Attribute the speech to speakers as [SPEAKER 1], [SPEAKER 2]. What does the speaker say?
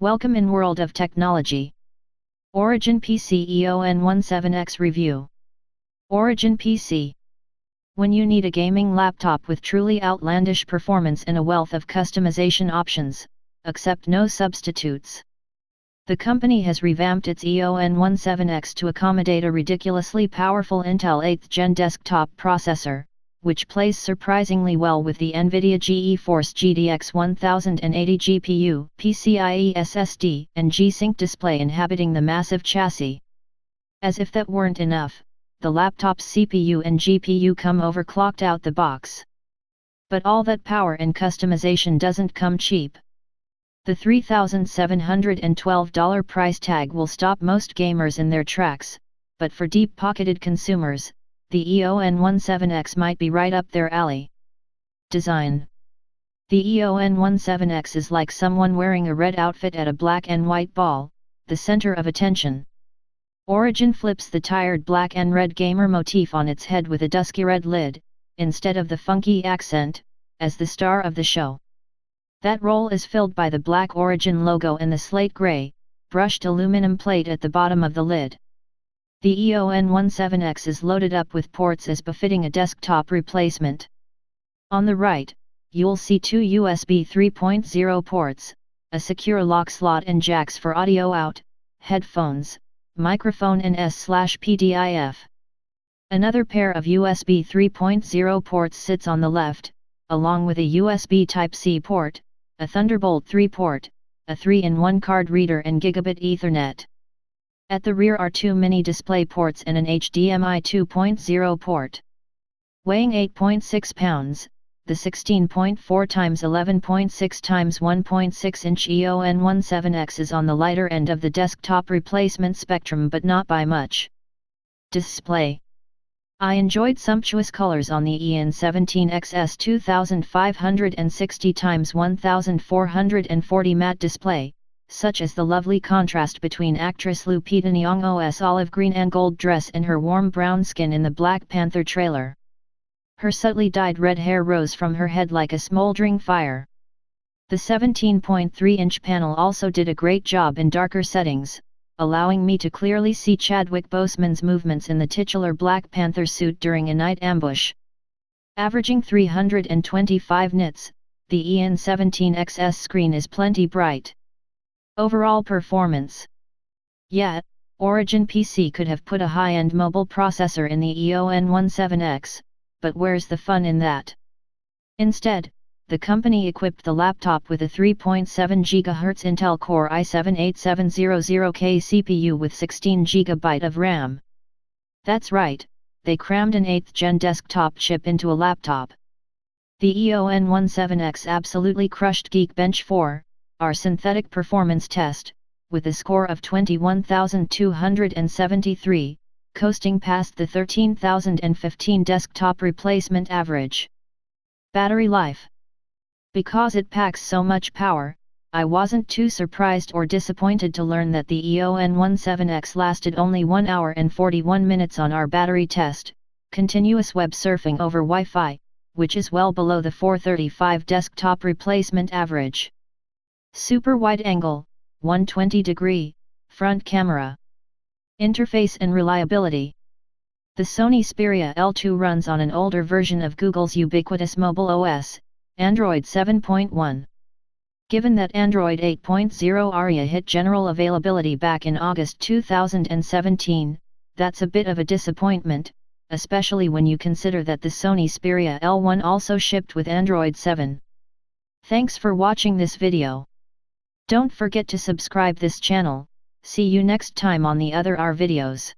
[SPEAKER 1] Welcome in world of technology. Origin PC Eon17-X review. Origin PC. When you need a gaming laptop with truly outlandish performance and a wealth of customization options, accept no substitutes. The company has revamped its Eon17-X to accommodate a ridiculously powerful Intel 8th Gen desktop processor, which plays surprisingly well with the Nvidia GeForce GTX 1080 GPU, PCIe SSD, and G-Sync display inhabiting the massive chassis. As if that weren't enough, the laptop's CPU and GPU come overclocked out the box. But all that power and customization doesn't come cheap. The $3,712 price tag will stop most gamers in their tracks, but for deep-pocketed consumers, the Eon17-X might be right up their alley. Design. The Eon17-X is like someone wearing a red outfit at a black and white ball, the center of attention. Origin flips the tired black and red gamer motif on its head with a dusky red lid, instead of the funky accent, as the star of the show. That role is filled by the black Origin logo and the slate gray, brushed aluminum plate at the bottom of the lid. The Eon17-X is loaded up with ports as befitting a desktop replacement. On the right, you'll see two USB 3.0 ports, a secure lock slot and jacks for audio out, headphones, microphone and S/PDIF. Another pair of USB 3.0 ports sits on the left, along with a USB Type-C port, a Thunderbolt 3 port, a 3-in-1 card reader and Gigabit Ethernet. At the rear are two mini display ports and an HDMI 2.0 port. Weighing 8.6 pounds, the 16.4 x 11.6 x 1.6 inch Eon17-X is on the lighter end of the desktop replacement spectrum, but not by much. Display. I enjoyed sumptuous colors on the Eon17-X's 2560 x 1440 matte display, such as the lovely contrast between actress Lupita Nyong'o's olive green and gold dress and her warm brown skin in the Black Panther trailer. Her subtly dyed red hair rose from her head like a smoldering fire. The 17.3-inch panel also did a great job in darker settings, allowing me to clearly see Chadwick Boseman's movements in the titular Black Panther suit during a night ambush. Averaging 325 nits, the Eon17-X's screen is plenty bright. Overall performance. Yeah, Origin PC could have put a high-end mobile processor in the Eon17-X, but where's the fun in that? Instead, the company equipped the laptop with a 3.7 GHz Intel Core i7-8700K CPU with 16 GB of RAM. That's right, they crammed an 8th Gen desktop chip into a laptop. The Eon17-X absolutely crushed Geekbench 4, our synthetic performance test, with a score of 21,273, coasting past the 13,015 desktop replacement average. Battery life. Because it packs so much power, I wasn't too surprised or disappointed to learn that the Eon17-X lasted only 1 hour and 41 minutes on our battery test, continuous web surfing over Wi-Fi, which is well below the 435 desktop replacement average. Super wide angle, 120-degree, front camera. Interface and reliability. The Sony Xperia L2 runs on an older version of Google's ubiquitous mobile OS, Android 7.1. Given that Android 8.0 Aria hit general availability back in August 2017, that's a bit of a disappointment, especially when you consider that the Sony Xperia L1 also shipped with Android 7. Thanks for watching this video. Don't forget to subscribe this channel. See you next time on the other R videos.